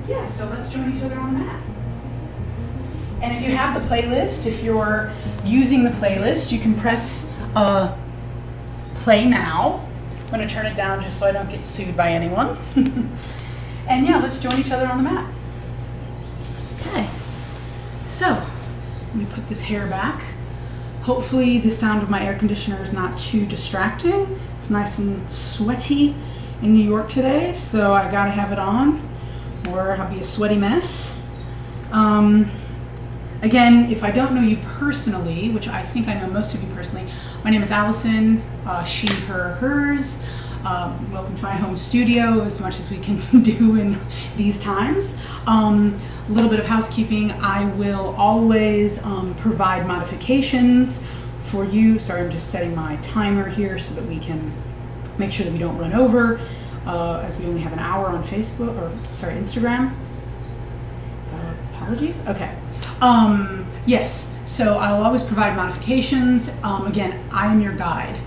Yeah, so let's join each other on the mat. And if you have the playlist, if you're using the playlist, you can press play now. I'm going to turn it down just so I don't get sued by anyone. And yeah, let's join each other on the mat. Okay, so let me put this hair back. Hopefully the sound of my air conditioner is not too distracting. It's nice and sweaty in New York today, so I gotta have it on or I'll be a sweaty mess. Again, if I don't know you personally, which I think I know most of you personally, my name is Allison, she, her, hers. Welcome to my home studio, as much as we can do in these times. A little bit of housekeeping. I will always provide modifications for you. Sorry, I'm just setting my timer here so that we can make sure that we don't run over, as we only have an hour on Facebook, or sorry, Instagram. Apologies. Okay. Yes, so I'll always provide modifications. Again, I am your guide.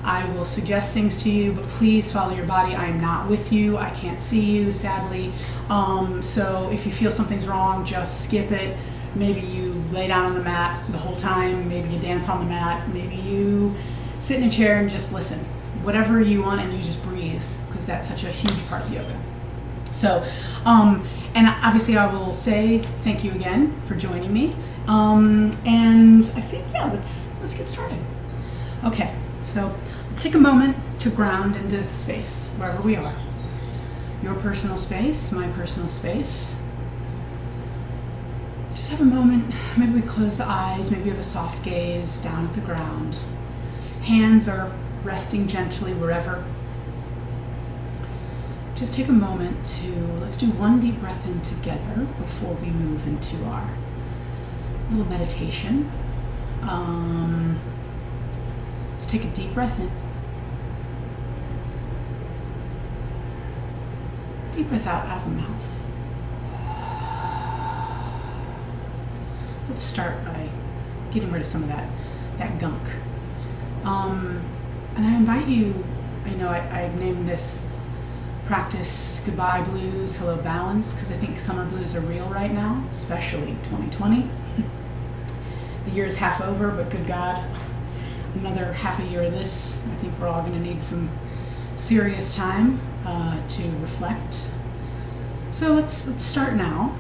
I will suggest things to you, but please follow your body. I am not with you. I can't see you, sadly. So if you feel something's wrong, just skip it. Maybe you lay down on the mat the whole time. Maybe you dance on the mat. Maybe you sit in a chair and just listen. Whatever you want, and you just breathe, because that's such a huge part of yoga. So, and obviously I will say thank you again for joining me. And I think, yeah, let's get started. Okay, so let's take a moment to ground into space, wherever we are. Your personal space, my personal space. Just have a moment. Maybe we close the eyes. Maybe we have a soft gaze down at the ground. Hands are resting gently wherever. Just take a moment to, let's do one deep breath in together before we move into our little meditation. Let's take a deep breath in. Deep breath out of the mouth. Let's start by getting rid of some of that gunk. And I invite you, I've named this practice Goodbye Blues, Hello Balance, because I think summer blues are real right now, especially 2020. The year is half over, but good God, another half a year of this. I think we're all going to need some serious time to reflect. So let's start now.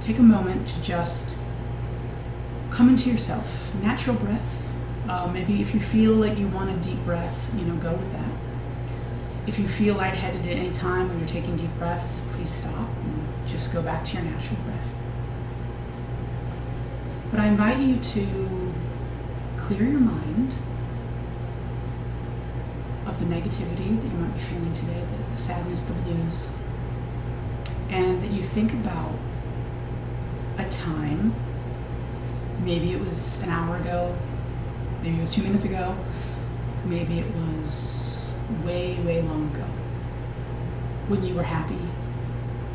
Take a moment to just come into yourself. Natural breath. Maybe if you feel like you want a deep breath, go with that. If you feel lightheaded at any time when you're taking deep breaths, please stop and just go back to your natural breath. But I invite you to clear your mind of the negativity that you might be feeling today, the sadness, the blues, and that you think about a time, maybe it was an hour ago, maybe it was 2 minutes ago, maybe it was way, way long ago, when you were happy,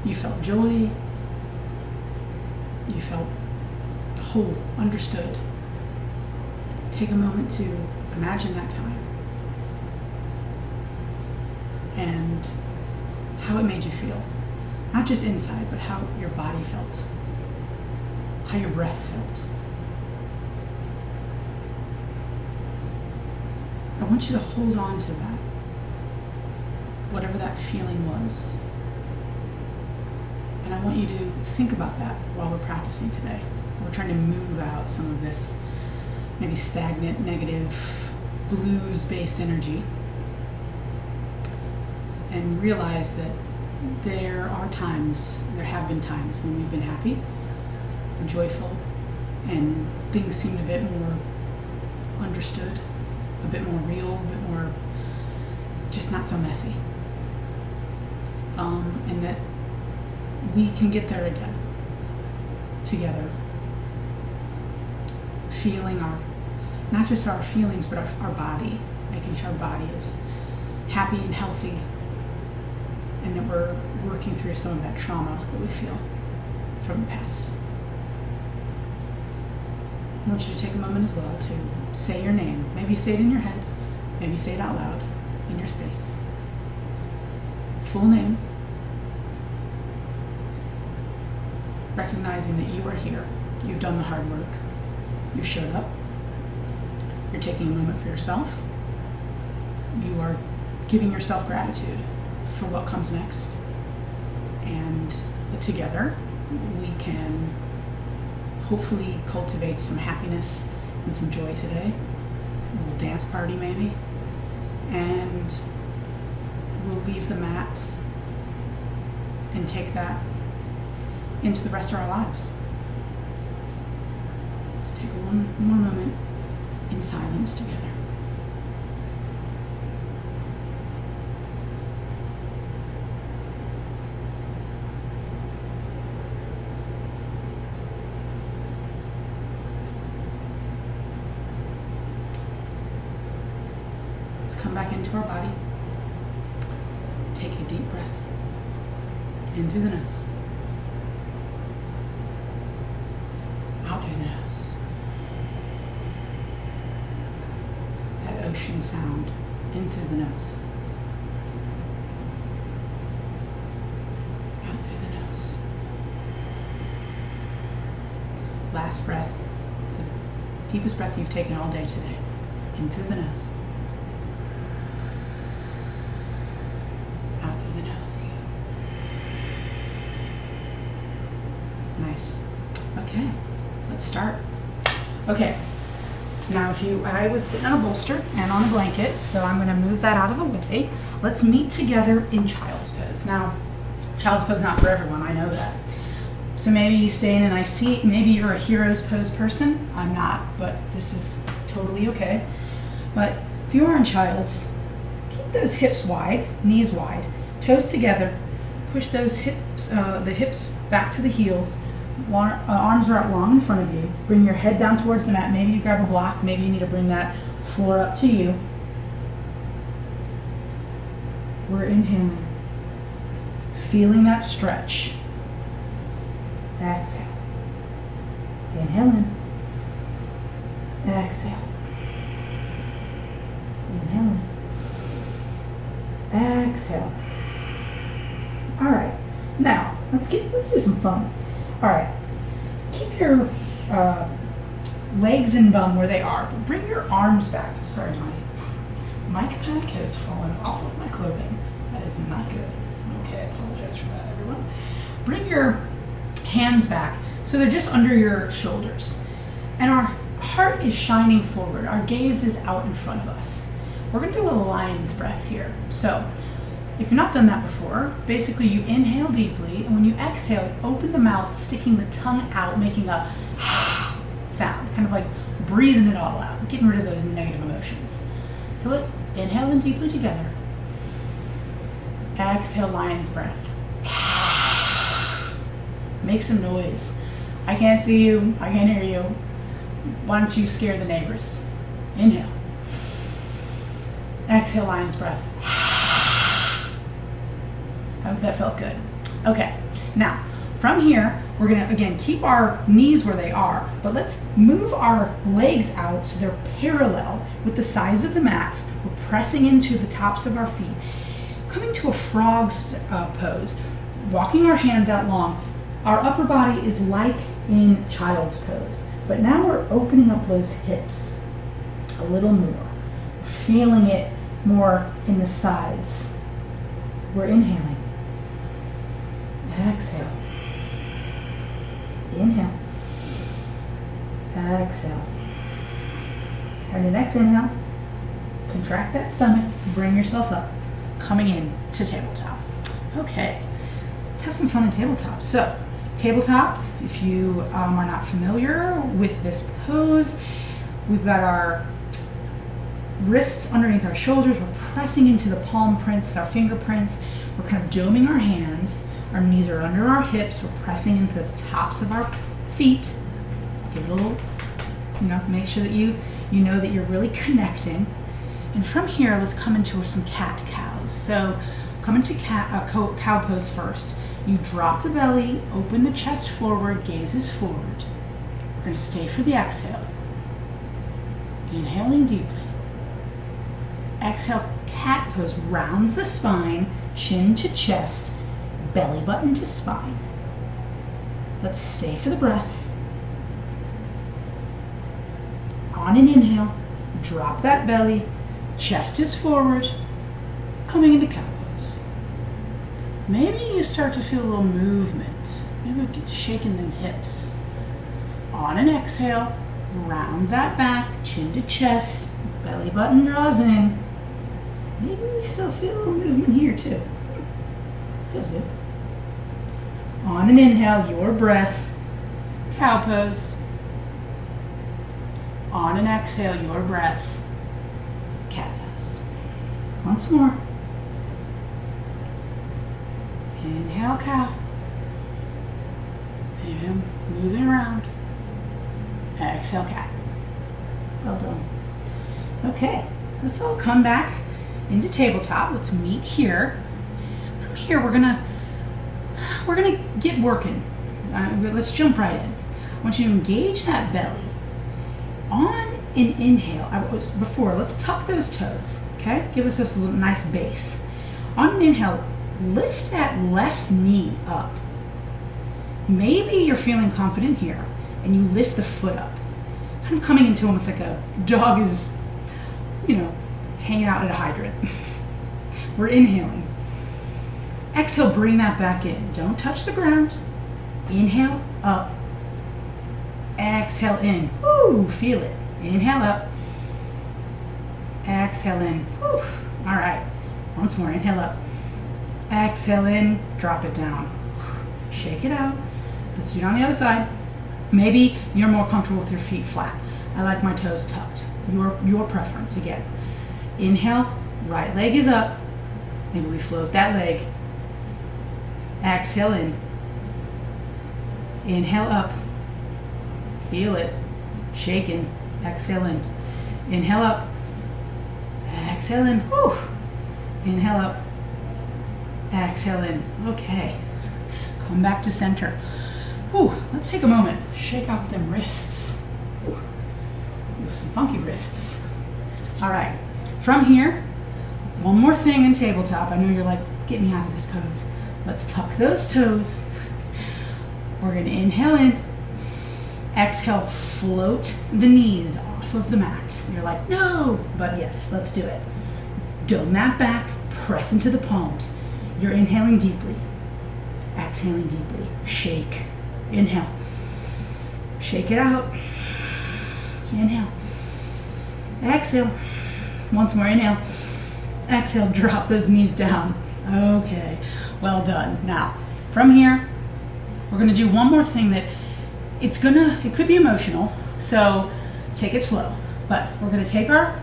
you felt joy, you felt whole, understood. Take a moment to imagine that time and how it made you feel. Not just inside, but how your body felt, how your breath felt. I want you to hold on to that, whatever that feeling was. And I want you to think about that while we're practicing today. We're trying to move out some of this maybe stagnant, negative, blues-based energy, and realize that there have been times when we've been happy and joyful, and things seemed a bit more understood, a bit more real, a bit more just not so messy. And that we can get there again, together, feeling not just our feelings, but our body, making sure our body is happy and healthy, and that we're working through some of that trauma that we feel from the past. I want you to take a moment as well to say your name. Maybe say it in your head, maybe say it out loud in your space. Full name, recognizing that you are here. You've done the hard work. You showed up. You're taking a moment for yourself. You are giving yourself gratitude for what comes next. And together, we can hopefully cultivate some happiness and some joy today. A little dance party maybe. And we'll leave the mat and take that into the rest of our lives. Let's take one more moment in silence together. Let's come back into our body. Take a deep breath in through the nose. Out through the nose. That ocean sound in through the nose. Out through the nose. Last breath, the deepest breath you've taken all day today. In through the nose. Out through the nose. Nice. Okay. Let's start. Okay, now I was sitting on a bolster and on a blanket, so I'm going to move that out of the way. Let's meet together in child's pose. Now, child's pose is not for everyone, I know that. So maybe you stay in and I see, maybe you're a hero's pose person. I'm not, but this is totally okay. But if you are in child's, keep those hips wide, knees wide, toes together, push those hips, the hips back to the heels. Arms are out long in front of you. Bring your head down towards the mat. Maybe you grab a block. Maybe you need to bring that floor up to you. We're inhaling. Feeling that stretch. Exhale. Inhale in. Exhale. Inhale in. Exhale. All right. Now, let's do some fun. All right, keep your legs and bum where they are, but bring your arms back. Sorry, my mic pack has fallen off of my clothing. That is not good. Okay, I apologize for that, everyone. Bring your hands back so they're just under your shoulders. And our heart is shining forward. Our gaze is out in front of us. We're gonna do a lion's breath here. So, if you've not done that before, basically you inhale deeply, and when you exhale, open the mouth, sticking the tongue out, making a sound, kind of like breathing it all out, getting rid of those negative emotions. So let's inhale in deeply together. Exhale, lion's breath. Make some noise. I can't see you, I can't hear you. Why don't you scare the neighbors? Inhale. Exhale, lion's breath. I hope that felt good. Okay, now from here, we're gonna again keep our knees where they are, but let's move our legs out so they're parallel with the sides of the mats. We're pressing into the tops of our feet. Coming to a frog pose, walking our hands out long. Our upper body is like in child's pose, but now we're opening up those hips a little more, feeling it more in the sides. We're inhaling. Exhale. Inhale. Exhale. And the next inhale, contract that stomach, bring yourself up, coming in to tabletop. Okay, let's have some fun in tabletop. So, tabletop, if you are not familiar with this pose, we've got our wrists underneath our shoulders. We're pressing into the palm prints, our fingerprints. We're kind of doming our hands. Our knees are under our hips. We're pressing into the tops of our feet. Give it a little, make sure that you know that you're really connecting. And from here, let's come into some cat-cows. So come into cow pose first. You drop the belly, open the chest forward, gazes forward. We're going to stay for the exhale. Inhaling deeply. Exhale, cat pose, round the spine, chin to chest, belly button to spine. Let's stay for the breath. On an inhale, drop that belly, chest is forward, coming into cow pose. Maybe you start to feel a little movement. Maybe we get shaking them hips. On an exhale, round that back, chin to chest, belly button draws in. Maybe we still feel a little movement here too. Feels good. On an inhale, your breath, cow pose. On an exhale, your breath, cat pose. Once more. Inhale, cow. And moving around. Exhale, cat. Well done. Okay, let's all come back into tabletop. Let's meet here. From here, we're gonna get working. Let's jump right in. I want you to engage that belly. On an inhale, let's tuck those toes, okay? Give us this little nice base. On an inhale, lift that left knee up. Maybe you're feeling confident here, and you lift the foot up. Kind of coming into almost like a dog is, hanging out at a hydrant. We're inhaling. Exhale, bring that back in. Don't touch the ground. Inhale, up. Exhale in. Woo, feel it. Inhale up. Exhale in. Woo. All right. Once more. Inhale up. Exhale in. Drop it down. Shake it out. Let's do it on the other side. Maybe you're more comfortable with your feet flat. I like my toes tucked. Your preference again. Inhale. Right leg is up. Maybe we float that leg. Exhale in. Inhale up. Feel it. Shaking. Exhale in. Inhale up. Exhale in. Woo. Inhale up. Exhale in. Okay. Come back to center. Woo. Let's take a moment. Shake out them wrists. Woo. You have some funky wrists. All right. From here, one more thing in tabletop. I know you're like, get me out of this pose. Let's tuck those toes. We're going to inhale in. Exhale, float the knees off of the mat. You're like, no, but yes, let's do it. Dome that back, press into the palms. You're inhaling deeply. Exhaling deeply. Shake. Inhale. Shake it out. Inhale. Exhale. Once more, inhale. Exhale, drop those knees down. Okay, well done. Now, from here, we're gonna do one more thing that it could be emotional, so take it slow. But we're gonna take our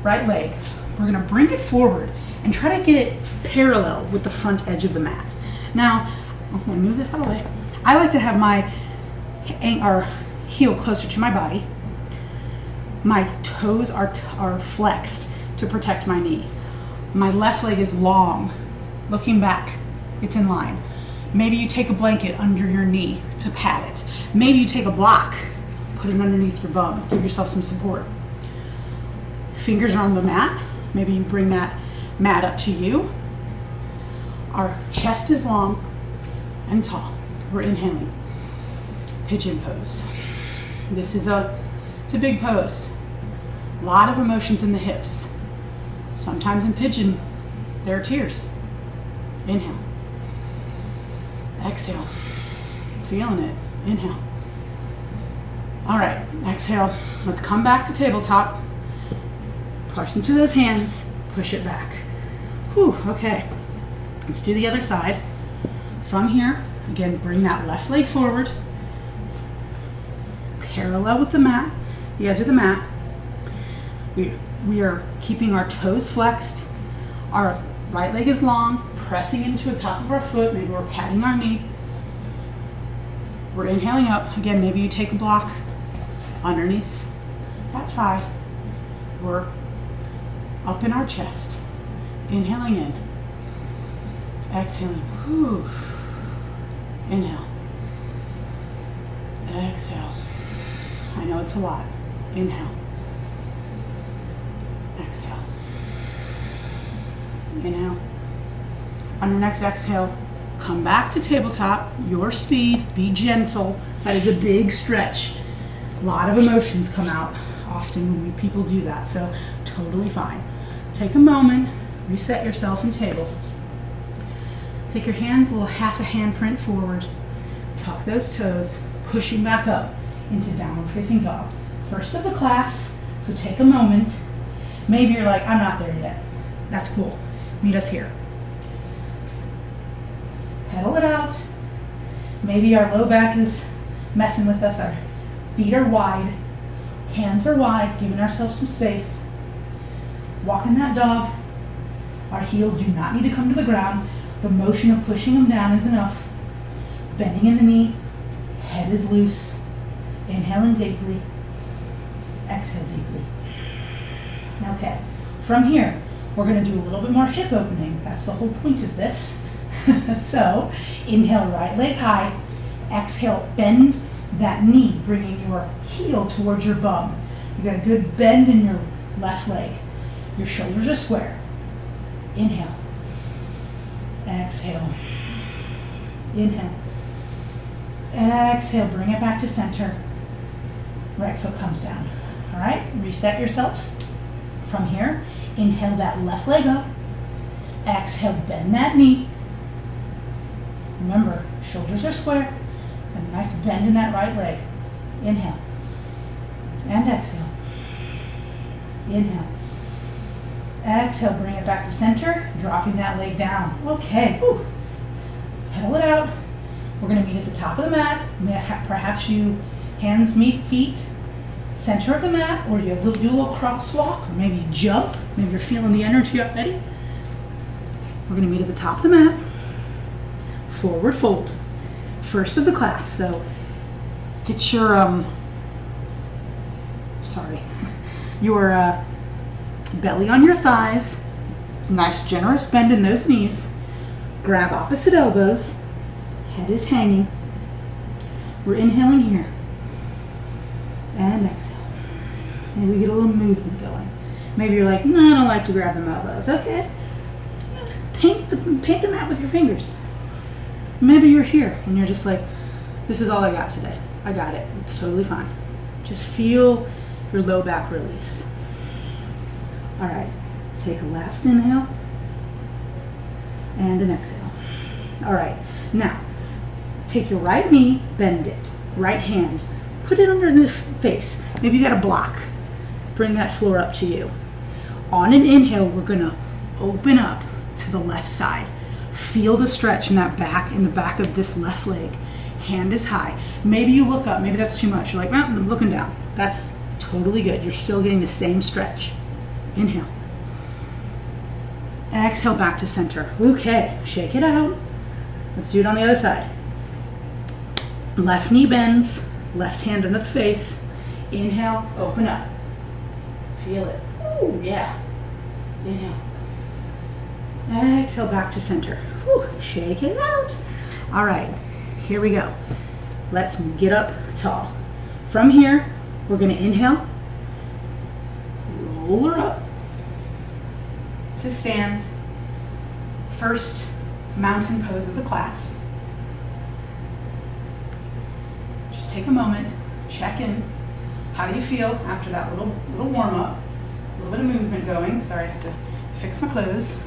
right leg, we're gonna bring it forward and try to get it parallel with the front edge of the mat. Now, I'm gonna move this out of the way. I like to have my heel closer to my body. My toes are flexed to protect my knee. My left leg is long, looking back. It's in line. Maybe you take a blanket under your knee to pad it. Maybe you take a block, put it underneath your bum. Give yourself some support. Fingers are on the mat. Maybe you bring that mat up to you. Our chest is long and tall. We're inhaling. Pigeon pose. It's a big pose. A lot of emotions in the hips. Sometimes in pigeon, there are tears. Inhale. Exhale. Feeling it. Inhale. All right, exhale. Let's come back to tabletop. Push into those hands. Push it back. Whew, okay. Let's do the other side. From here, again, bring that left leg forward. Parallel with the mat, the edge of the mat. We are keeping our toes flexed. Our right leg is long, pressing into the top of our foot. Maybe we're patting our knee. We're inhaling up. Again, maybe you take a block underneath that thigh. We're up in our chest. Inhaling in. Exhaling. Whew. Inhale. Exhale. I know it's a lot. Inhale. Exhale. Inhale. On your next exhale, Come back to tabletop, your speed, be gentle. That is a big stretch. A lot of emotions come out often when people do that, so totally fine. Take a moment, reset yourself in table. Take your hands a little half a handprint forward. Tuck those toes, pushing back up into downward facing dog. First of the class, so take a moment. Maybe you're like, I'm not there yet. That's cool. Meet us here. Pedal it out. Maybe our low back is messing with us. Our feet are wide. Hands are wide, giving ourselves some space. Walking that dog. Our heels do not need to come to the ground. The motion of pushing them down is enough. Bending in the knee. Head is loose. Inhaling deeply. Exhale deeply. Okay. From here, we're going to do a little bit more hip opening. That's the whole point of this. So, inhale, right leg high. Exhale, bend that knee, bringing your heel towards your bum. You got a good bend in your left leg. Your shoulders are square. Inhale. Exhale. Inhale. Exhale, bring it back to center. Right foot comes down. All right, reset yourself. From here, inhale that left leg up. Exhale, bend that knee. Remember, shoulders are square. And a nice bend in that right leg. Inhale. And exhale. Inhale. Exhale, bring it back to center, dropping that leg down. Okay, whew. Pedal it out. We're going to meet at the top of the mat. Perhaps you hands meet feet, center of the mat, or you do a little crosswalk, or maybe you jump. Maybe you're feeling the energy already. We're going to meet at the top of the mat. Forward fold. First of the class. So get your your belly on your thighs. Nice generous bend in those knees. Grab opposite elbows. Head is hanging. We're inhaling here. And exhale. Maybe we get a little movement going. Maybe you're like, no, I don't like to grab them elbows. Okay. Paint the mat with your fingers. Maybe you're here and you're just like, this is all I got today. I got it. It's totally fine. Just feel your low back release. All right. Take a last inhale and an exhale. All right. Now, take your right knee, bend it. Right hand, put it under the face. Maybe you got a block. Bring that floor up to you. On an inhale, we're going to open up to the left side. Feel the stretch in that back, in the back of this left leg. Hand is high. Maybe you look up. Maybe that's too much. You're like, well, I'm looking down. That's totally good. You're still getting the same stretch. Inhale. Exhale back to center. Okay, shake it out. Let's do it on the other side. Left knee bends, left hand under the face. Inhale, open up. Feel it. Ooh, yeah. Inhale. Exhale back to center. Whew, shake it out. All right, here we go. Let's get up tall. From here, we're going to inhale, roll her up to stand. First mountain pose of the class. Just take a moment, check in. How do you feel after that little warm up? A little bit of movement going. Sorry, I have to fix my clothes.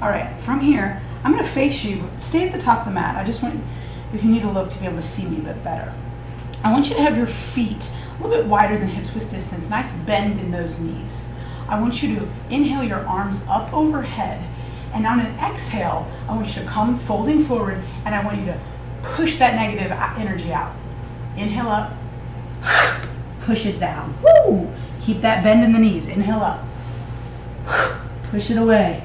All right, from here, I'm going to face you. Stay at the top of the mat. I just want, if you need to look to be able to see me a bit better. I want you to have your feet a little bit wider than hips width distance. Nice bend in those knees. I want you to inhale your arms up overhead. And on an exhale, I want you to come folding forward, and I want you to push that negative energy out. Inhale up, push it down. Woo! Keep that bend in the knees. Inhale up, push it away.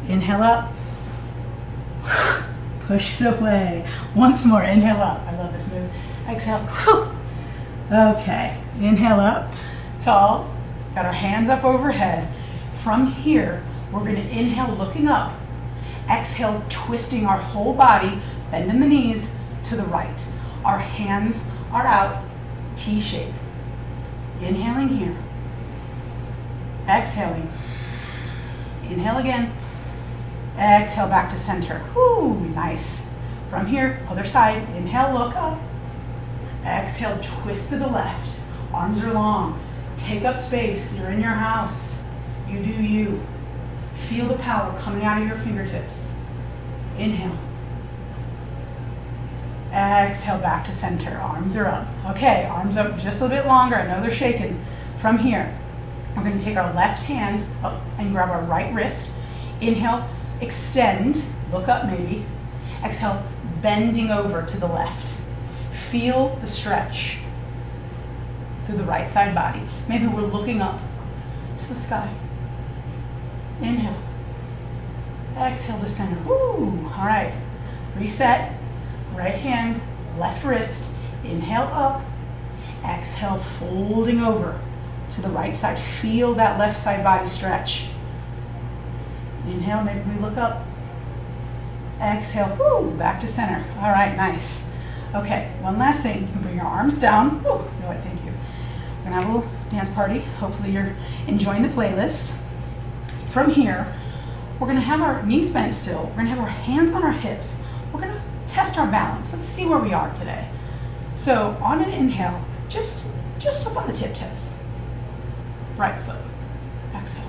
Inhale up, push it away. Once more, inhale up. I love this move. Exhale. Okay, inhale up, tall. Got our hands up overhead. From here, we're going to inhale looking up. Exhale, twisting our whole body, bending the knees to the right. Our hands are out, T shape. Inhaling here. Exhaling. Inhale again. Exhale back to center. Whoo, nice. From here, other side, inhale, look up. Exhale, twist to the left. Arms are long. Take up space. You're in your house. You do you. Feel the power coming out of your fingertips. Inhale. Exhale back to center. Arms are up. Okay, arms up just a little bit longer. I know they're shaking. From here, we're going to take our left hand up and grab our right wrist. Inhale, extend, look up maybe. Exhale, bending over to the left. Feel the stretch through the right side body. Maybe we're looking up to the sky. Inhale. Exhale to center. Woo! All right. Reset. Right hand, left wrist. Inhale up. Exhale, folding over to the right side. Feel that left side body stretch. Inhale, maybe we look up. Exhale, woo, back to center. All right, nice. Okay, one last thing. You can bring your arms down. Woo, no, thank you. We're gonna have a little dance party. Hopefully you're enjoying the playlist. From here, we're gonna have our knees bent still. We're gonna have our hands on our hips. We're gonna test our balance. Let's see where we are today. So on an inhale, just up on the tiptoes. Right foot. Exhale.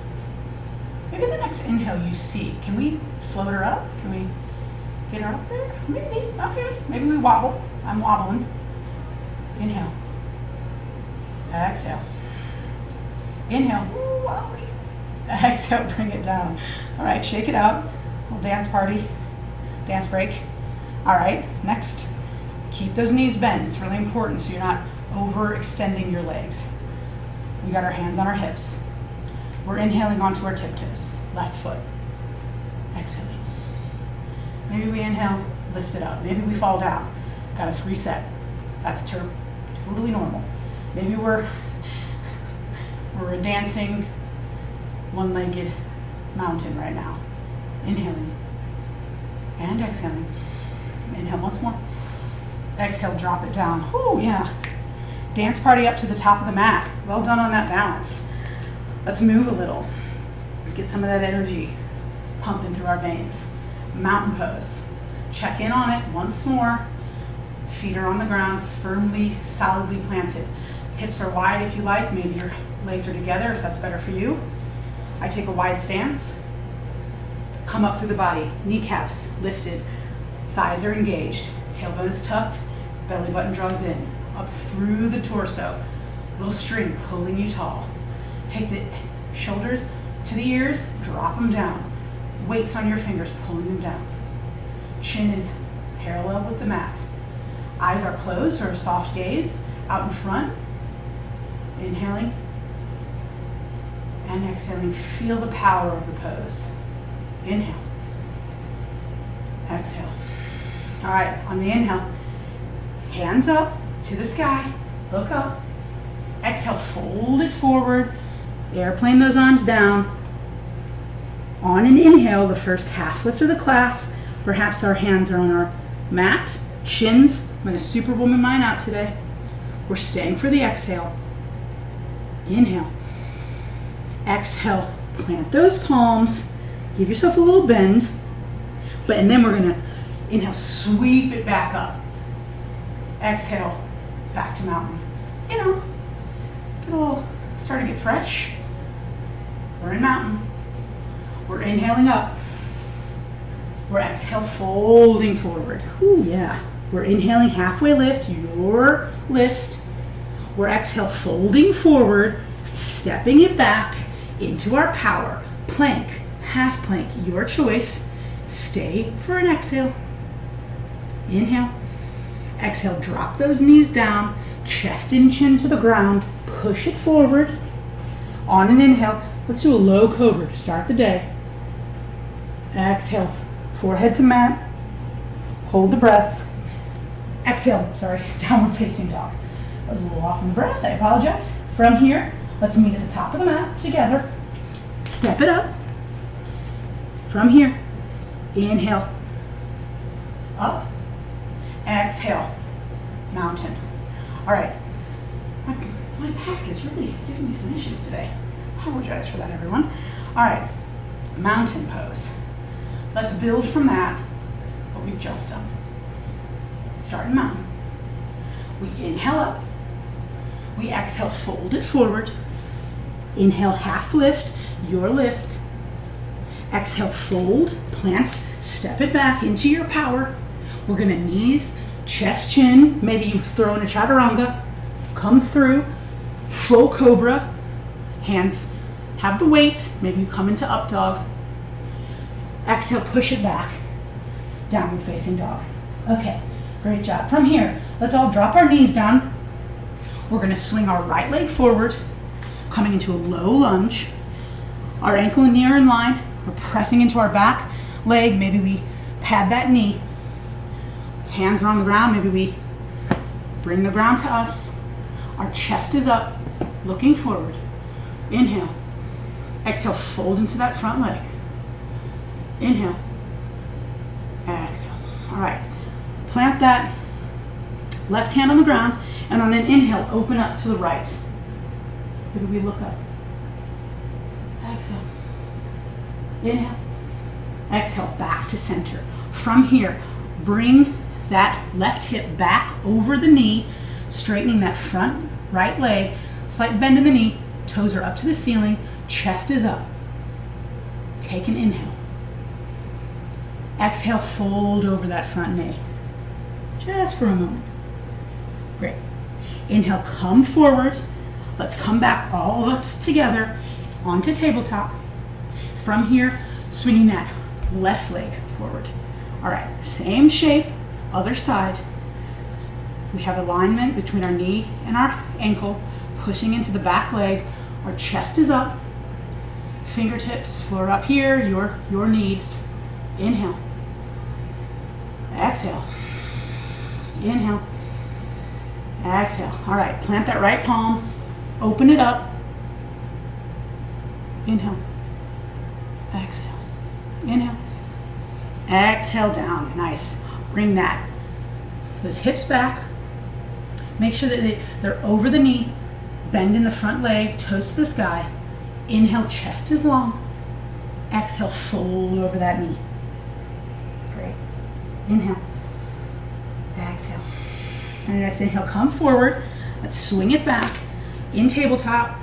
Maybe the next inhale you see. Can we float her up? Can we get her up there? Maybe. Okay. Maybe we wobble. I'm wobbling. Inhale. Exhale. Inhale. Ooh, wobbly. Exhale, bring it down. All right, shake it out. Little dance party. Dance break. All right, next. Keep those knees bent. It's really important so you're not overextending your legs. We got our hands on our hips. We're inhaling onto our tiptoes. Left foot. Exhaling. Maybe we inhale, lift it up. Maybe we fall down. Got us reset. That's totally normal. Maybe we're a dancing one-legged mountain right now. Inhaling and exhaling. Inhale once more. Exhale, drop it down. Oh yeah. Dance party up to the top of the mat. Well done on that balance. Let's move a little. Let's get some of that energy pumping through our veins. Mountain pose. Check in on it once more. Feet are on the ground, firmly, solidly planted. Hips are wide if you like. Maybe your legs are together if that's better for you. I take a wide stance. Come up through the body. Kneecaps lifted. Thighs are engaged. Tailbone is tucked. Belly button draws in. Up through the torso. Little string pulling you tall. Take the shoulders to the ears. Drop them down. Weights on your fingers pulling them down. Chin is parallel with the mat. Eyes are closed or a soft gaze. Out in front. Inhaling. And exhaling. Feel the power of the pose. Inhale. Exhale. All right, on the inhale, hands up to the sky. Look up. Exhale, fold it forward. Airplane those arms down. On an inhale, the first half lift of the class. Perhaps our hands are on our mat. Shins. I'm going to superwoman mine out today. We're staying for the exhale. Inhale. Exhale. Plant those palms. Give yourself a little bend. And then we're going to inhale, sweep it back up. Exhale, back to mountain. You know, get a little, start to get fresh. We're in mountain. We're inhaling up. We're exhale, folding forward. Ooh, yeah. We're inhaling, halfway lift, your lift. We're exhale, folding forward, stepping it back into our power. Plank, half plank, your choice. Stay for an exhale. Inhale. Exhale, drop those knees down, chest and chin to the ground, push it forward. On an inhale, let's do a low cobra to start the day. Exhale, forehead to mat, hold the breath. Exhale, downward facing dog. I was a little off on the breath, I apologize. From here, let's meet at the top of the mat together. Step it up. From here, inhale, up. Exhale, mountain. All right, my pack is really giving me some issues today. Apologize for that, everyone. All right, mountain pose. Let's build from that what we've just done. Start in mountain. We inhale up. We exhale, fold it forward. Inhale, half lift, your lift. Exhale, fold, plant, step it back into your power. We're gonna knees, chest, chin. Maybe you throw in a chaturanga. Come through, full cobra. Hands have the weight. Maybe you come into up dog. Exhale, push it back. Downward facing dog. Okay, great job. From here, let's all drop our knees down. We're gonna swing our right leg forward, coming into a low lunge. Our ankle and knee are in line. We're pressing into our back leg. Maybe we pad that knee. Hands are on the ground. Maybe we bring the ground to us. Our chest is up, looking forward. Inhale. Exhale, fold into that front leg. Inhale. Exhale. All right. Plant that left hand on the ground, and on an inhale, open up to the right. Maybe we look up. Exhale. Inhale. Exhale, back to center. From here, bring that left hip back over the knee, straightening that front right leg, slight bend in the knee, toes are up to the ceiling, chest is up. Take an inhale. Exhale, fold over that front knee. Just for a moment. Great. Inhale, come forward. Let's come back all of us together onto tabletop. From here, swinging that left leg forward. All right, same shape, other side. We have alignment between our knee and our ankle, pushing into the back leg. Our chest is up. Fingertips, floor up here, your knees. Inhale. Exhale. Inhale. Exhale. All right, plant that right palm. Open it up. Inhale. Exhale. Inhale. Exhale down. Nice. Bring those hips back. Make sure that they're over the knee. Bend in the front leg, toes to the sky. Inhale, chest is long. Exhale, fold over that knee. Great. Inhale. Exhale. And next inhale, come forward. Let's swing it back in tabletop.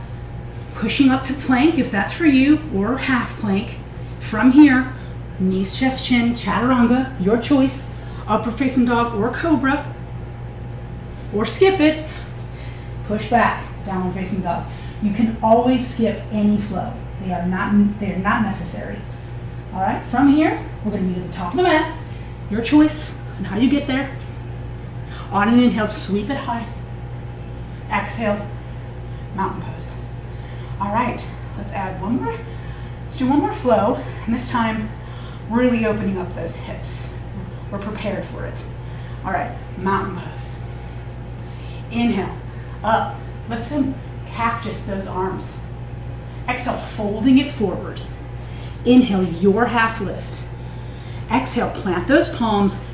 Pushing up to plank if that's for you, or half plank. From here, knees, chest, chin, chaturanga, your choice. Upward facing dog or cobra. Or skip it. Push back, downward facing dog. You can always skip any flow. They are not necessary. All right, from here, we're gonna be to the top of the mat. Your choice on how you get there. On an inhale, sweep it high. Exhale, mountain pose. All right, let's add one more. Let's do one more flow, and this time, really opening up those hips. We're prepared for it. All right, mountain pose. Inhale, up. Let's cactus those arms. Exhale, folding it forward. Inhale, your half lift. Exhale, plant those palms.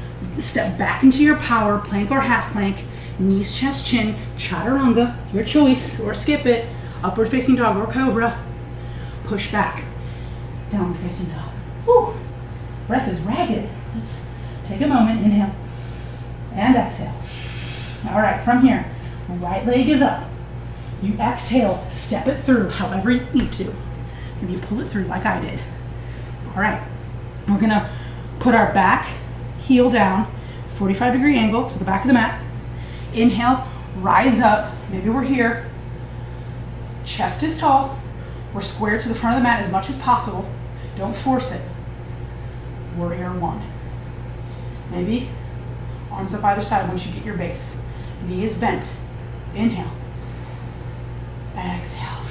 Step back into your power, plank or half plank. Knees, chest, chin, chaturanga, your choice, or skip it. Upward facing dog or cobra. Push back, downward facing dog. Whew. Breath is ragged. Let's take a moment, inhale, and exhale. All right, from here, right leg is up. You exhale, step it through however you need to. Maybe you pull it through like I did. All right, we're gonna put our back heel down, 45-degree angle to the back of the mat. Inhale, rise up. Maybe we're here. Chest is tall. We're square to the front of the mat as much as possible. Don't force it. Warrior one. Maybe arms up either side once you get your base. Knee is bent. Inhale. Exhale.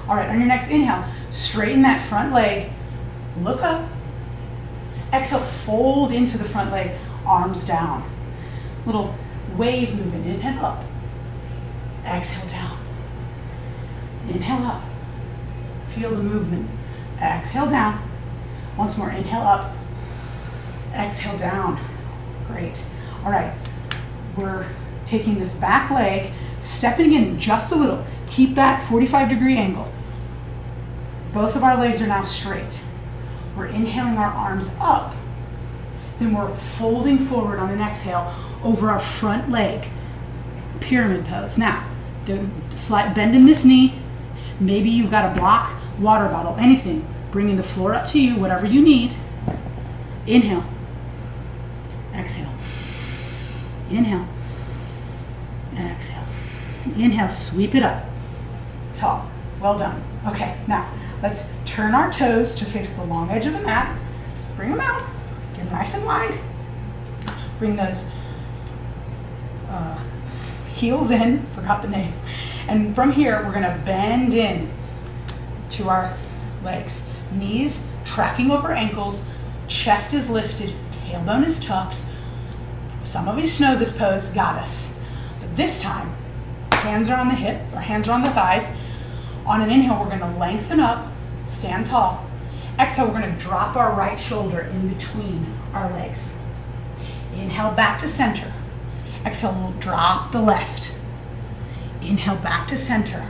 All right, on your next inhale, straighten that front leg. Look up. Exhale, fold into the front leg, arms down. Little wave movement, inhale up. Exhale down. Inhale up. Feel the movement. Exhale down. Once more, inhale up. Exhale down. Great. All right, we're taking this back leg, stepping in just a little. Keep that 45-degree angle. Both of our legs are now straight. We're inhaling our arms up. Then we're folding forward on an exhale over our front leg. Pyramid pose. Now, slight bend in this knee. Maybe you've got a block, water bottle, anything. Bringing the floor up to you, whatever you need. Inhale. Exhale. Inhale. Exhale. Inhale, sweep it up. Tall. Well done. Okay, now let's turn our toes to face the long edge of the mat. Bring them out. Get them nice and wide. Bring those heels in. Forgot the name. And from here, we're going to bend in to our legs. Knees tracking over ankles. Chest is lifted. Tailbone is tucked. Some of us know this pose. Got us. But this time, hands are on the hip, or hands are on the thighs. On an inhale, we're going to lengthen up, stand tall. Exhale, we're going to drop our right shoulder in between our legs. Inhale, back to center. Exhale, we'll drop the left. Inhale, back to center.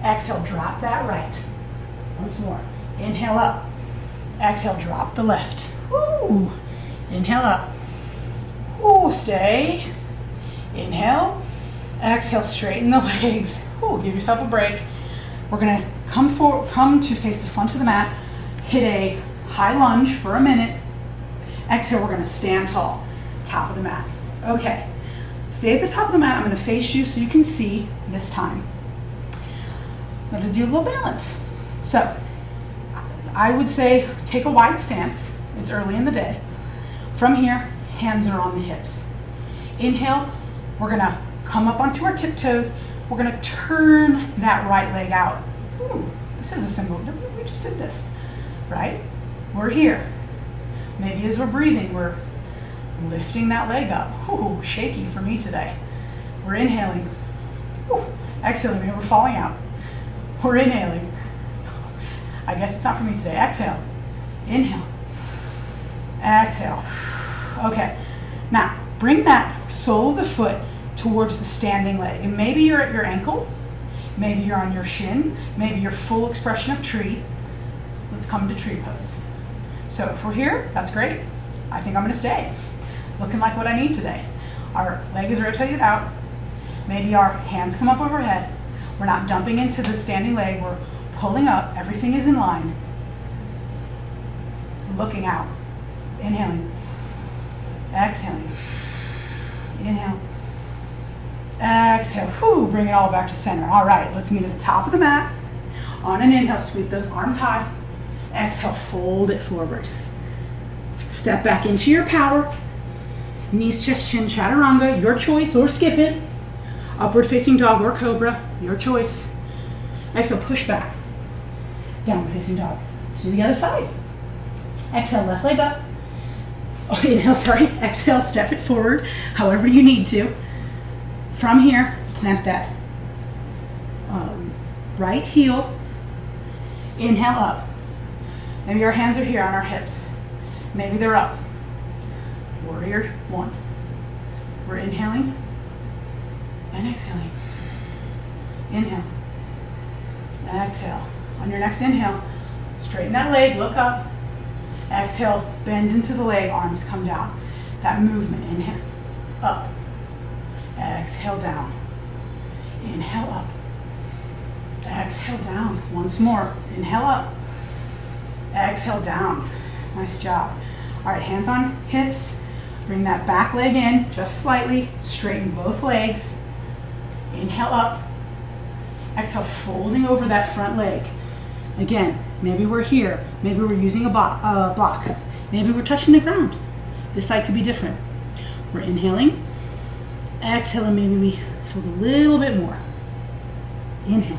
Exhale, drop that right. Once more. Inhale up. Exhale, drop the left. Woo. Inhale up. Woo, stay. Inhale. Exhale, straighten the legs. Ooh, give yourself a break. We're gonna come to face the front of the mat, hit a high lunge for a minute. Exhale, we're gonna stand tall, top of the mat. Okay, stay at the top of the mat. I'm gonna face you so you can see this time. I'm gonna do a little balance. So, I would say take a wide stance. It's early in the day. From here, hands are on the hips. Inhale, we're gonna come up onto our tiptoes. We're gonna turn that right leg out. Ooh, this is a symbol. We just did this, right? We're here. Maybe as we're breathing, we're lifting that leg up. Ooh, shaky for me today. We're inhaling. Ooh, exhaling, maybe we're falling out. We're inhaling. I guess it's not for me today. Exhale. Inhale. Exhale. Okay. Now, bring that sole of the foot towards the standing leg. And maybe you're at your ankle, maybe you're on your shin, maybe you're full expression of tree. Let's come to tree pose. So if we're here, that's great. I think I'm gonna stay. Looking like what I need today. Our leg is rotated out. Maybe our hands come up overhead. We're not dumping into the standing leg, we're pulling up, everything is in line. Looking out, inhaling, exhaling, inhale. Exhale, whew, bring it all back to center. All right, let's meet at the top of the mat. On an inhale, sweep those arms high. Exhale, fold it forward. Step back into your power. Knees, chest, chin, chaturanga, your choice, or skip it. Upward facing dog or cobra, your choice. Exhale, push back. Downward facing dog. Let's do the other side. Exhale, left leg up. Oh, inhale, sorry. Exhale, step it forward, however you need to. From here, plant that right heel. Inhale up. Maybe our hands are here on our hips. Maybe they're up. Warrior one. We're inhaling and exhaling. Inhale. Exhale. On your next inhale, straighten that leg, look up. Exhale, bend into the leg, arms come down. That movement, inhale, up. Exhale down. Inhale up. Exhale down. Once more. Inhale up. Exhale down. Nice job. All right, hands on hips. Bring that back leg in just slightly. Straighten both legs. Inhale up. Exhale, folding over that front leg. Again, maybe we're here. Maybe we're using a block. Maybe we're touching the ground. This side could be different. We're inhaling. Exhale, and maybe we fold a little bit more. Inhale.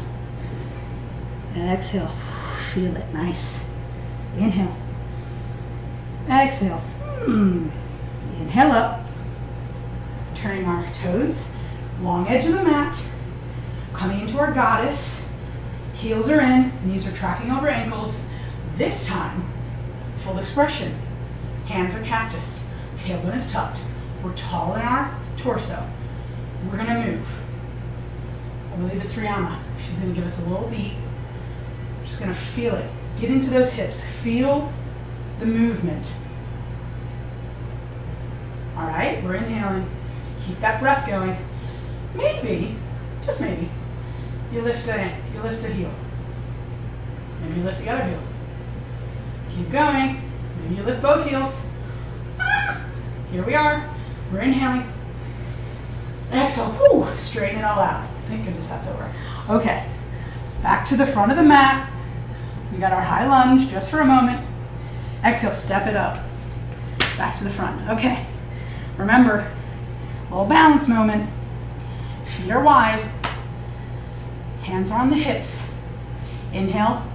Exhale. Feel it. Nice. Inhale. Exhale. Inhale up. Turning our toes. Long edge of the mat. Coming into our goddess. Heels are in. Knees are tracking over ankles. This time, full expression. Hands are cactus. Tailbone is tucked. We're tall in our torso. We're gonna move. I believe it's Rihanna. She's gonna give us a little beat. We're just gonna feel it. Get into those hips. Feel the movement. All right, we're inhaling. Keep that breath going. Maybe, just maybe, you lift a heel. Maybe you lift the other heel. Keep going. Maybe you lift both heels. Here we are. We're inhaling. Exhale. Whoo, straighten it all out. Thank goodness that's over. Okay, back to the front of the mat. We got our high lunge just for a moment. Exhale, step it up. Back to the front. Okay, remember, little balance moment. Feet are wide. Hands are on the hips. Inhale.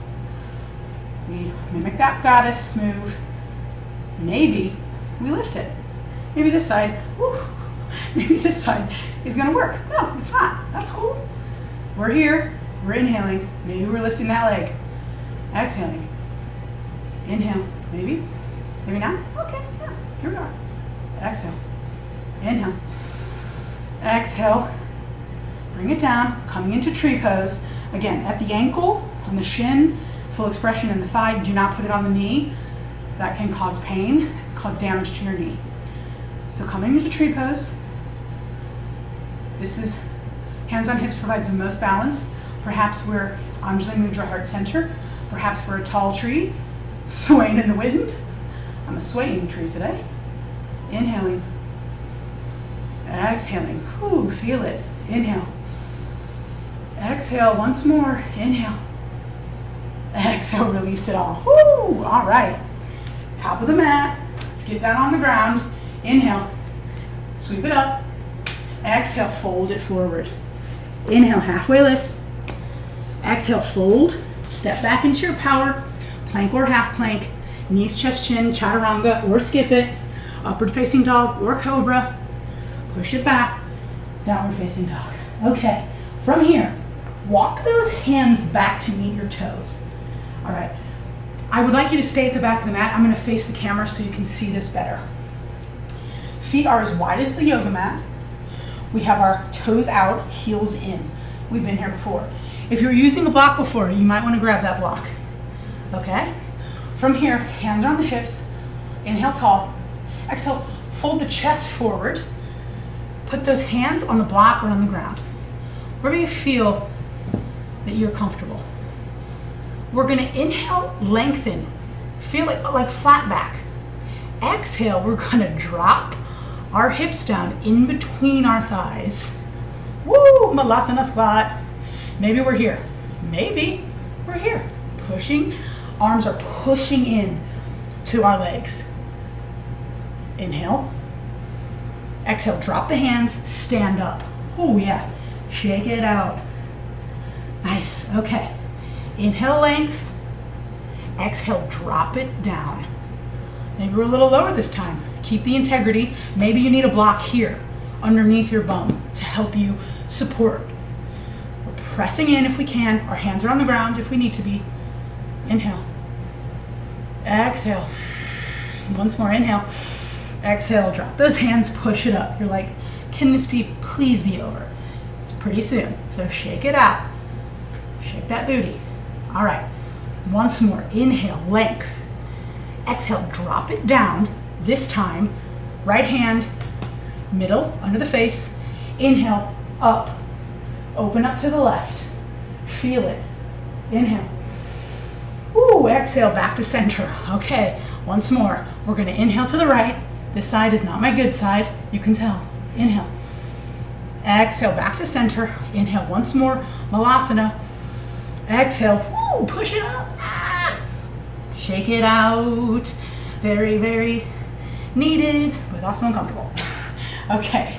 We mimic that goddess move. Maybe we lift it. Maybe this side, maybe this side is gonna work. No, it's not. That's cool. We're here, we're inhaling. Maybe we're lifting that leg. Exhaling. Inhale, maybe not. Okay, yeah, here we are. Exhale. Inhale. Exhale. Bring it down, coming into tree pose. Again, at the ankle, on the shin, full expression in the thigh. Do not put it on the knee. That can cause pain, cause damage to your knee. So coming into tree pose. This is hands on hips provides the most balance. Perhaps we're Anjali Mudra heart center. Perhaps we're a tall tree swaying in the wind. I'm a swaying tree today. Inhaling. Exhaling. Whew, feel it. Inhale. Exhale once more. Inhale. Exhale, release it all. Woo! All right. Top of the mat. Let's get down on the ground. Inhale. Sweep it up. Exhale, fold it forward. Inhale, halfway lift. Exhale, fold. Step back into your power. Plank or half plank. Knees, chest, chin, chaturanga, or skip it. Upward facing dog or cobra. Push it back. Downward facing dog. Okay. From here, walk those hands back to meet your toes. All right. I would like you to stay at the back of the mat. I'm going to face the camera so you can see this better. Feet are as wide as the yoga mat. We have our toes out, heels in. We've been here before. If you're using a block before, you might want to grab that block. Okay? From here, hands are on the hips. Inhale, tall. Exhale, fold the chest forward. Put those hands on the block or on the ground. Wherever you feel that you're comfortable. We're going to inhale, lengthen. Feel like flat back. Exhale, we're going to drop our hips down in between our thighs. Woo, Malasana squat. Maybe we're here. Maybe we're here. Pushing, arms are pushing in to our legs. Inhale. Exhale, drop the hands, stand up. Oh yeah, shake it out. Nice, okay. Inhale, length. Exhale, drop it down. Maybe we're a little lower this time. Keep the integrity. Maybe you need a block here, underneath your bum, to help you support. We're pressing in if we can. Our hands are on the ground if we need to be. Inhale. Exhale. Once more, inhale. Exhale, drop those hands, push it up. You're like, can this please be over? It's pretty soon, so shake it out. Shake that booty. All right, once more, inhale, length. Exhale, drop it down. This time, right hand, middle, under the face. Inhale, up. Open up to the left. Feel it. Inhale. Ooh, exhale, back to center. Okay, once more. We're gonna inhale to the right. This side is not my good side. You can tell. Inhale. Exhale, back to center. Inhale once more. Malasana. Exhale. Woo, push it up. Ah. Shake it out. Very, very needed, but also uncomfortable. Okay,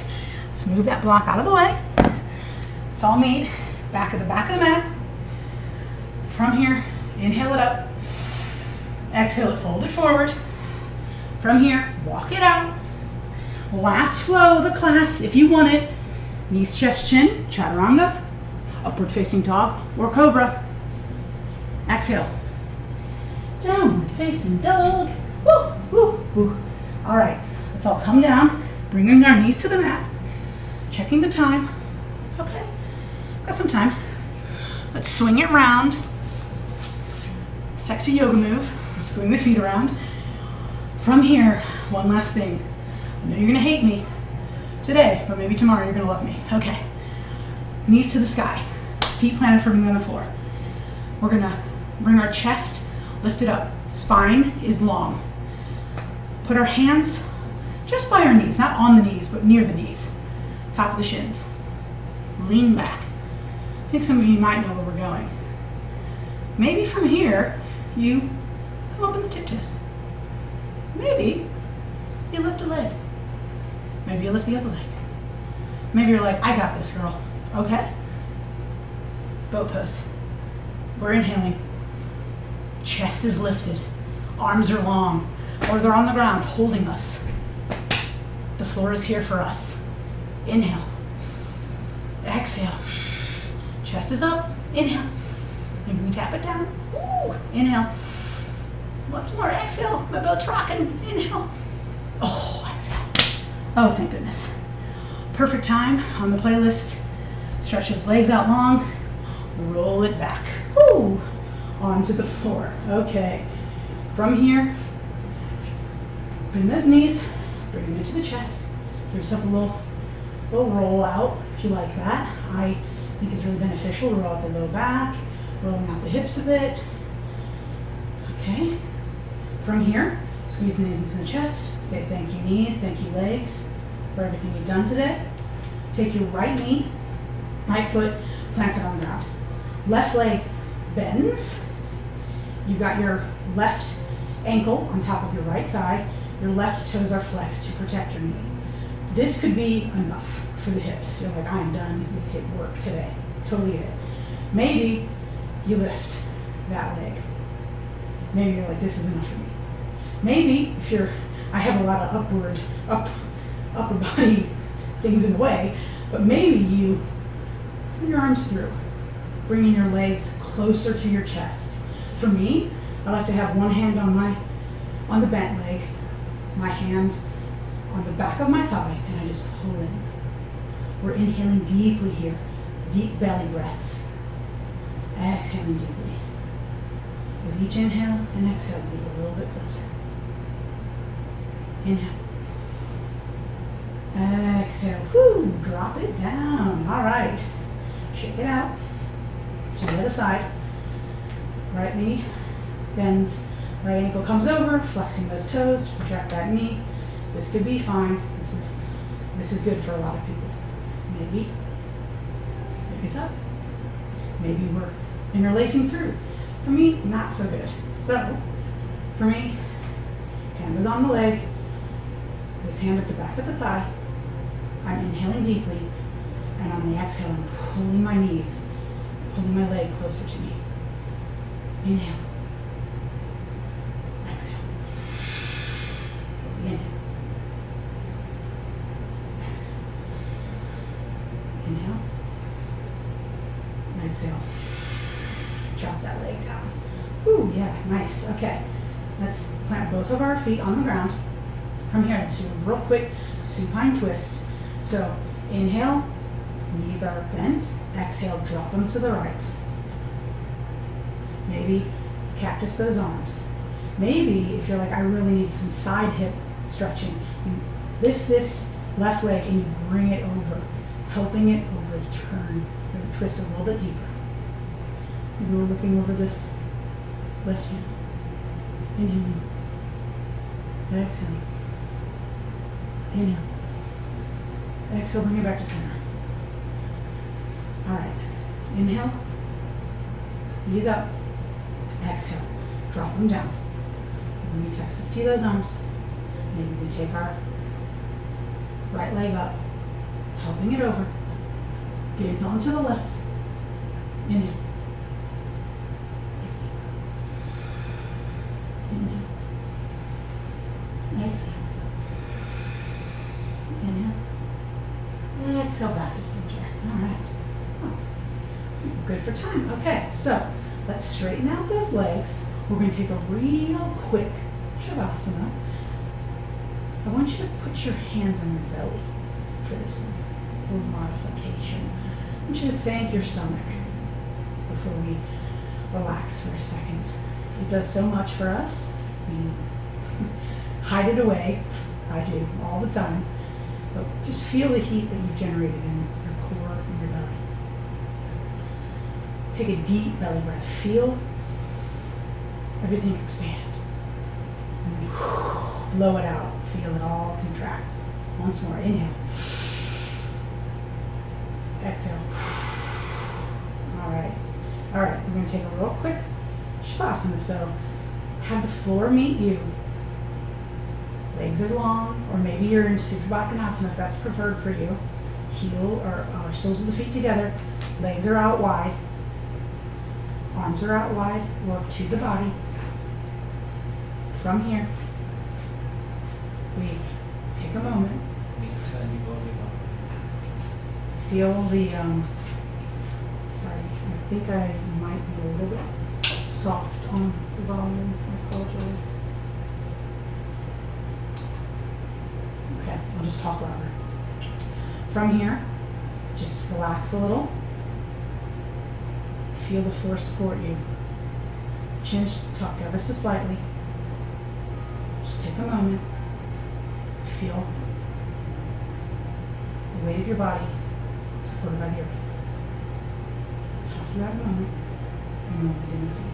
let's move that block out of the way. It's all meat. Back of the mat. From here, inhale it up. Exhale it, fold it forward. From here, walk it out. Last flow of the class, if you want it. Knees, chest, chin, chaturanga, upward facing dog, or cobra. Exhale. Downward facing dog. Woo, woo, woo. All right, let's all come down, bringing our knees to the mat, checking the time. Okay, got some time. Let's swing it round. sexy yoga move. Swing the feet around. From here, one last thing. I know you're gonna hate me today, but maybe tomorrow you're gonna love me. Okay. Knees to the sky. Feet planted firmly on the floor. We're gonna bring our chest lifted up. Spine is long. Put our hands just by our knees, not on the knees, but near the knees. Top of the shins. Lean back. I think some of you might know where we're going. Maybe from here, you come up in the tiptoes. Maybe you lift a leg. Maybe you lift the other leg. Maybe you're like, I got this, girl. Okay. Boat pose. We're inhaling. Chest is lifted. Arms are long, or they're on the ground holding us. The floor is here for us. Inhale. Exhale. Chest is up. Inhale. Maybe we tap it down. Ooh. Inhale. Once more. Exhale. My boat's rocking. Inhale. Oh, exhale. Oh, thank goodness. Perfect time on the playlist. Stretch those legs out long. Roll it back. Woo. Onto the floor. Okay. From here, bend those knees. Bring them into the chest. Give yourself a little roll out if you like that. I think it's really beneficial to roll out the low back, rolling out the hips a bit. Okay. From here, squeeze the knees into the chest. Say thank you knees, thank you legs for everything you've done today. Take your right knee, right foot planted on the ground. Left leg bends. You've got your left ankle on top of your right thigh. Your left toes are flexed to protect your knee. This could be enough for the hips. You're like, I am done with hip work today. Totally get it. Maybe you lift that leg. Maybe you're like, this is enough for me. Maybe if I have a lot of upper body things in the way, but maybe you put your arms through, bringing your legs closer to your chest. For me, I like to have one hand on the bent leg, my hand on the back of my thigh, and I just pull in. We're inhaling deeply here, deep belly breaths. Exhaling deeply. With each inhale and exhale, we get a little bit closer. Inhale. Exhale. Whoo, drop it down. All right. Shake it out. To the other side. Right knee bends, right ankle comes over, flexing those toes to protect that knee. This could be fine. This is good for a lot of people. Maybe it's up. Maybe we're interlacing through. For me, not so good. So, for me, hand is on the leg, this hand at the back of the thigh. I'm inhaling deeply, and on the exhale, I'm pulling my knees, pulling my leg closer to me. Inhale. Exhale. Inhale. Exhale. Inhale. Exhale. Drop that leg down. Ooh, yeah, nice. Okay. Let's plant both of our feet on the ground. From here, let's do a real quick supine twist. So, inhale, knees are bent. Exhale, drop them to the right. Maybe cactus those arms. Maybe if you're like, I really need some side hip stretching, you lift this left leg and you bring it over, helping it over to turn, or twist a little bit deeper. Maybe we're looking over this left hand. Inhaling. Exhaling. Inhale. Exhale, bring it back to center. All right. Inhale. Knees up. Exhale. Drop them down. When we Texas T those arms, maybe we take our right leg up, helping it over. Gaze on to the left. Inhale. Exhale. Inhale. Exhale. Inhale. Exhale back to center. All right. Oh. Good for time. Okay, so let's straighten out those legs. We're going to take a real quick Shavasana. I want you to put your hands on your belly for this little modification. I want you to thank your stomach before we relax for a second. It does so much for us. We hide it away. I do all the time. But just feel the heat that you've generated in your core and your belly. Take a deep belly breath. Feel everything expand. And then blow it out. Feel it all contract. Once more. Inhale. Exhale. All right. All right. We're going to take a real quick Shavasana. So have the floor meet you. Legs are long, or maybe you're in Supine if that's preferred for you. Heel or soles of the feet together. Legs are out wide. Arms are out wide. Work to the body. From here, we take a moment. Feel the, sorry, I think I might be a little bit soft on the volume. I apologize. Okay, I'll just talk louder. From here, just relax a little. Feel the floor support you. Chin's tucked ever so slightly. Just take a moment. Feel the weight of your body supported by the earth. Talk you out a moment, and you'll begin to see.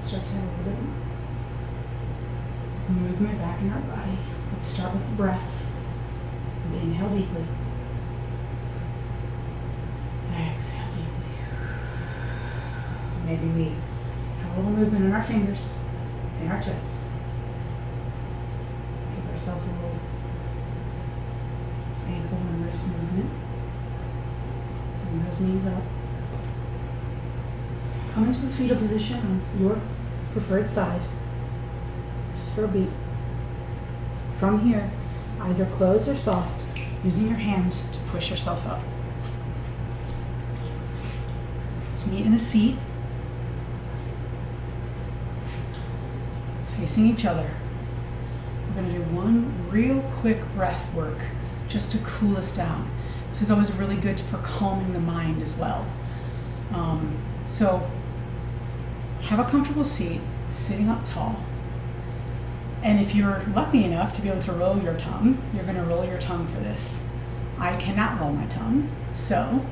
Start to have a little bit of movement back in our body. Let's start with the breath. We inhale deeply. Exhale deeply. Maybe we have a little movement in our fingers, in our toes. Give ourselves a little ankle and wrist movement. Bring those knees up. Come into a fetal position on your preferred side, just for a beat. From here, eyes are closed or soft, using your hands to push yourself up. Let's meet in a seat, facing each other. We're going to do one real quick breath work just to cool us down. This is always really good for calming the mind as well. So have a comfortable seat, sitting up tall. And if you're lucky enough to be able to roll your tongue, you're going to roll your tongue for this. I cannot roll my tongue, so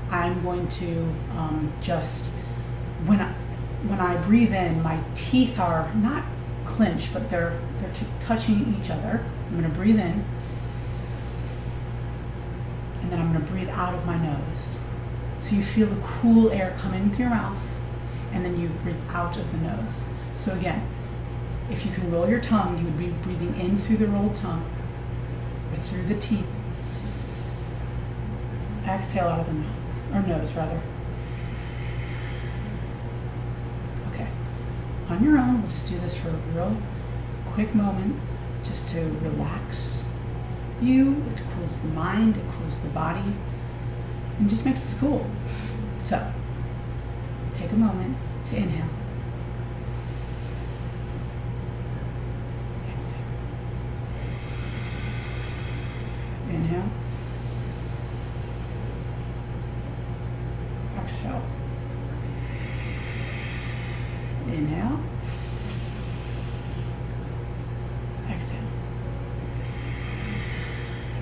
I'm going to just, when I breathe in, my teeth are not clenched, but they're touching each other. I'm going to breathe in, and then I'm going to breathe out of my nose. So you feel the cool air come in through your mouth, and then you breathe out of the nose. So again, if you can roll your tongue, you would be breathing in through the rolled tongue, or through the teeth. Exhale out of the mouth, or nose rather. Okay, on your own, we'll just do this for a real quick moment, just to relax you. It cools the mind, it cools the body, and just makes us cool. So, take a moment to inhale. Exhale. Inhale. Exhale. Inhale. Exhale.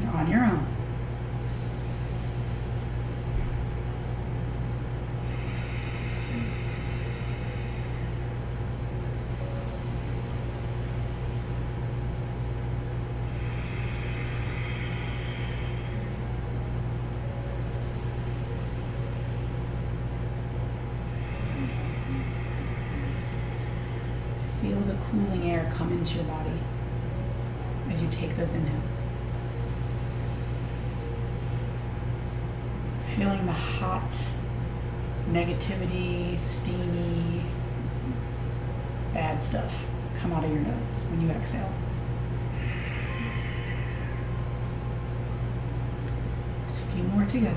You're on your own. Feel the cooling air come into your body as you take those inhales. feeling the hot, negativity, steamy, bad stuff come out of your nose when you exhale. Just a few more together.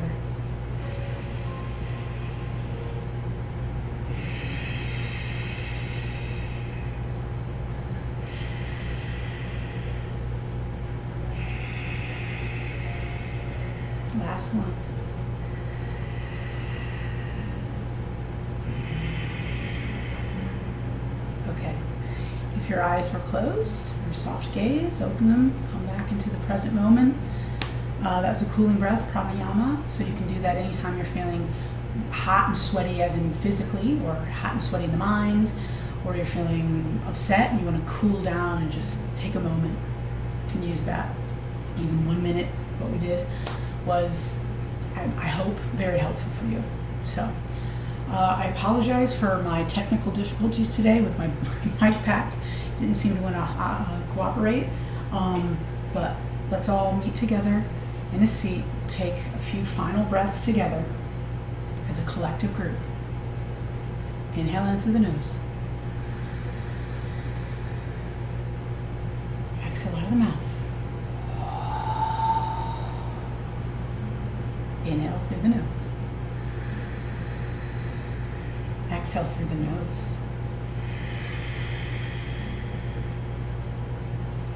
Last one. Okay. If your eyes were closed, or soft gaze, open them, come back into the present moment. That was a cooling breath, pranayama, so you can do that anytime you're feeling hot and sweaty, as in physically, or hot and sweaty in the mind, or you're feeling upset and you want to cool down and just take a moment. You can use that. Even 1 minute, what we did, was, I hope, very helpful for you. So, I apologize for my technical difficulties today with my mic pack. Didn't seem to want to cooperate, but let's all meet together in a seat, take a few final breaths together as a collective group. Inhale in through the nose. Exhale out of the mouth. Inhale through the nose. Exhale through the nose.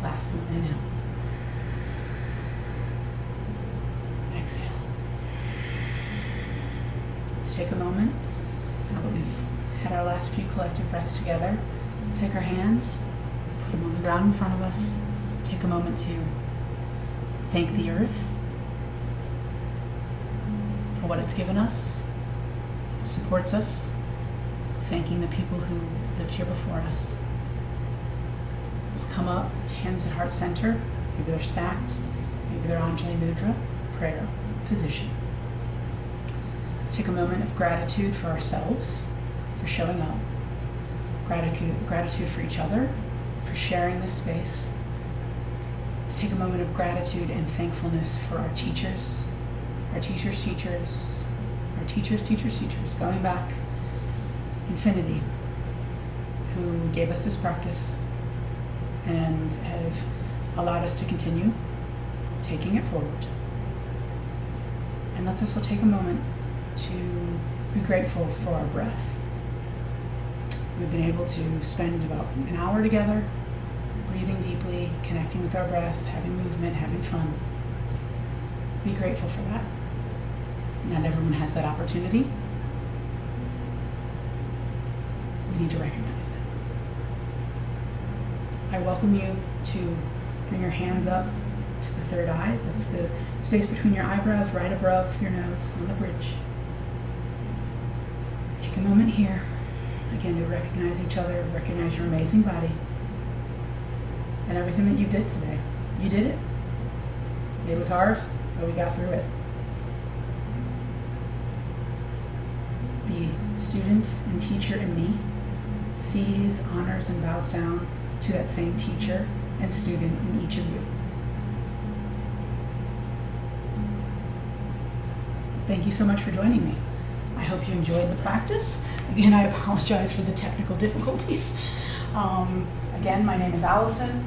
Last one, inhale. Exhale. Let's take a moment, now that we've had our last few collective breaths together, let's take our hands, put them on the ground in front of us, take a moment to thank the earth for what it's given us, supports us, thanking the people who lived here before us. Let's come up, hands at heart center. Maybe they're stacked, maybe they're Anjali Mudra, prayer position. Let's take a moment of gratitude for ourselves, for showing up. Gratitude for each other, for sharing this space. Let's take a moment of gratitude and thankfulness for our teachers, our teachers' teachers, our teachers' teachers' teachers, going back infinity, who gave us this practice and have allowed us to continue taking it forward. And let's also take a moment to be grateful for our breath. We've been able to spend about an hour together, breathing deeply, connecting with our breath, having movement, having fun. Be grateful for that. Not everyone has that opportunity. We need to recognize that. I welcome you to bring your hands up to the third eye. That's the space between your eyebrows, right above your nose, on the bridge. Take a moment here, again, to recognize each other, recognize your amazing body, and everything that you did today. You did it. It was hard, but we got through it. The student and teacher in me sees, honors, and bows down to that same teacher and student in each of you. Thank you so much for joining me. I hope you enjoyed the practice. Again, I apologize for the technical difficulties. Again, my name is Allison.